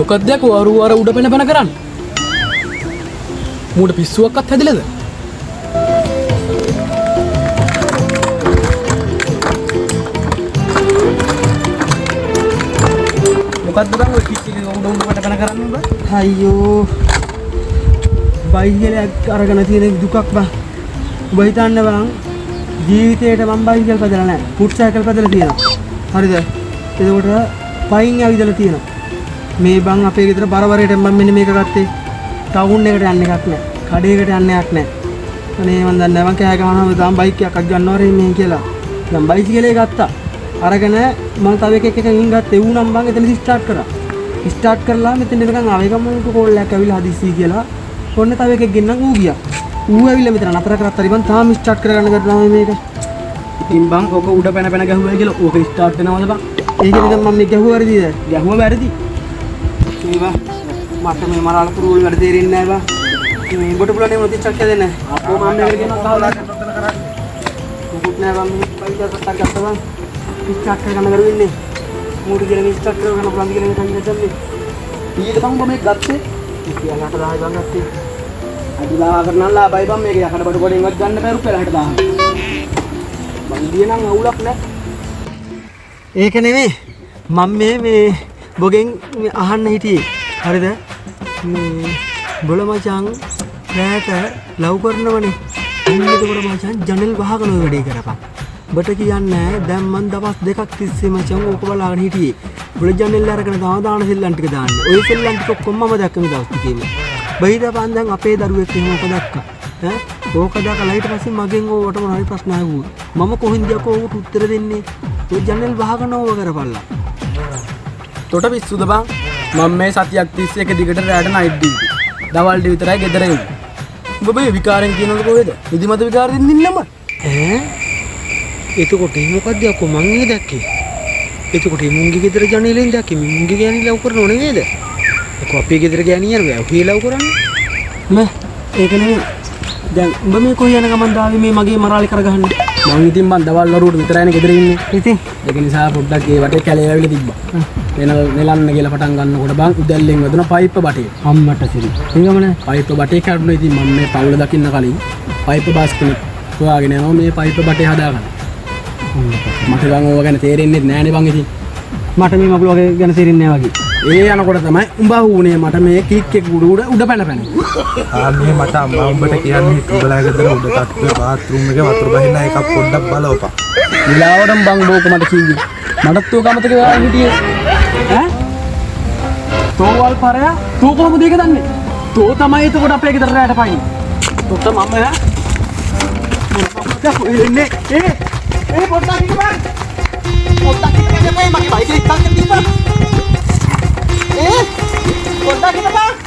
මොකක්ද යකෝ අර උඩ පැන කරන්නේ? මූට පිස්සුවක්වත් හැදිලාද? මොකද්ද බං ඔය කිච් එක උඩ පැන කරන්නේ බං? අයියෝ බයිසිකලයක් අරගෙන තියෙන දුකක් බං. ඔබ හිතන්න බං ජීවිතේට මම බයිසිකල් පදලා නැහැ. ෆුට් සයිකල් පදලා තියෙනවා. හරිද? එතකොට පයින් ඇවිදලා තියෙනවා. මේ බං අපේ ගෙදර බරවරේට මම මෙන්න මේක ගත්තේ. ටවුන් එකට යන්න එකක් නැහැ. කඩේකට යන්න එකක් නැහැ. අනේ මන් දන්නේ නැහැ මං කෑ ගහනවා තාම බයික් එකක් ගන්නවා රේ මේ කියලා. දැන් බයිසිකලේ ගත්තා. අරගෙන මම තව එකකින් ගත්තේ ඌනම් බං එතන ස්ටාර්ට් කරා. ස්ටාර්ට් කරලා මෙතන නිකන් ආවේ ගමන්ට කෝල් එකක් ඇවිල්ලා හදිස්සි කියලා. ඔන්න තව එකෙක් ගෙන්නන් ඌ ගියා. ඌ ඇවිල්ලා මෙතන නතර කරත් හරි බං තාම ස්ටාර්ට් කරගන්න ගත්තා මේක. ඉතින් බං ඔක උඩ පැන ගැහුවා කියලා ඕක ස්ටාර්ට් වෙනවද බං? ඒක නිකන් මම මේ ගැහුවා වැරදිද? ගැහුවා වැරදි. මේවා මට මේ මරාල පුරුල් වැඩ තේරෙන්නේ නැහැ බං. මේ උඹට පුළුවන් නේ මොකද චක්ක දෙන්න. අපෝ මම මේකට කියනවා කවදාද කරන්නේ. මොකුත් නෑ බං මේ පයිදා සට්ටක් ගත්තා බං. ස්ටාර්ට් කරගන්න කරුවෙන්නේ. මූට කියලා ස්ටාර්ට් කරගන්න පුළුවන් කියලා හිතන් ඉඳන්නේ. ඊට බං මේ ගත්තේ 18000 බං ගත්තේ. අදිලා කරනලා බයි බං මේක යකඩ බඩ ගොඩෙන්වත් ගන්න බෑ රුපියල් 60000. බන්දිය නම් අවුලක් නෑ. ඒක නෙමෙයි මම මේ බොගෙන් අහන්න හිටියේ. හරිද? මේ බොල මචං රැට ලව් කරනවනේ. එන්නකොට මචං ජනෙල් වහගෙන ඔය වැඩේ කරපන්. බට කියන්නේ දැන් මන් දවස් දෙකක් තිස්සේ මචං ඕක බලාගෙන හිටියේ. බොල ජනෙල් අරගෙන තව දාන සෙල්ලම් ටික දාන්නේ. ඔය සෙල්ලම් ටික ඔක්කොම මම දැක්ක මේ දවස් ටිකේම. බයිදාපන් දැන් අපේ දරුවෙක් එහෙම ඕක දැක්කා. ඈ ඕක දැකලා ඊට පස්සේ මගෙන් ඕවට මොනවයි ප්‍රශ්න ආවුවා. මම කොහෙන්ද යකෝ ඕකට උත්තර දෙන්නේ? ඔය ජනෙල් වහගෙන ඕව කරපල්ලා. තොට පිස්සුද බං? මම මේ සතියක් තිස්සේ එක දිගට රැට නයිට් ඩියුටි. දවල්ට විතරයි ගෙදර එන්නේ. ඔබ මේ විකාරෙන් කියනවද කොහෙද? නිදිමත විකාර දෙන්න ඉන්නම. එතකොට මොකක්ද යකෝ මං ඒ දැක්කේ? එතකොට මුංගි ගෙදර ජනේලෙන් දැක්කේ මුංගි ගෑණි ලව් කරනව නෙමෙයිද? ඒක අපේ ගෙදර ගෑණියන් නෑ ඔහේ ලව් කරන්නේ. මම ඒක නෙමෙයි. දැන් උඹ මේ කොහේ යන ගමන් දාවේ මේ මගේ මරාලි කරගහන්න. මං ඉතින් මං දවල් වරුවට විතරයිනේ ගෙදර ඉන්නේ. ඉතින් ඒක නිසා පොඩ්ඩක් ඒ වටේ කැලේ ඇවිල්ලා තිබ්බා. නෙලන්න කියලා පටන් ගන්නකොට බං උදැල්ලෙන් වදුන පයිප්ප බටේ. අම්මට සිරි. එංගමනේ පයිප්ප බටේ කැඩුණා. ඉතින් මම මේ පවුල දකින්න කලින් පයිප්ප බාස් කෙනෙක් හොයාගෙන යනවා මේ පයිප්ප බටේ හදාගන්න. මට බං ඕවා ගැන තේරෙන්නේ නෑනේ බං ඉතින්. මට මේ මගුල වගේ ගැන තේරෙන්නේ නෑ වගේ. ඒ යනකොට තමයි උඹ වුණේ මට මේ කික් එක උඩ පැන. ආන්නේ මට අම්මා උඹට කියන්නේ උඹලා ගෙදර උඩ තට්ටුවේ බාත්රූම් එකේ වතුර බහින්න එකක් පොඩ්ඩක් බලවපන්. ඊළාවටම බං බෝක මට කිව්වේ. මටත් ඕක අමතක වෙලා හිටියේ. ඈ? තෝවල් පරයා තෝ කොහොමද ඒක දන්නේ? තෝ තමයි එතකොට අපේ ගෙදර රැට පයින්. තොට මම එන්නේ පොඩ්ඩක් ඉන්න බං. පොඩ්ඩක් ඉන්න මගේ බයික් එක ඉස්සරහින් තිබ්බා. පොඩ්ඩක් ඉන්න බං.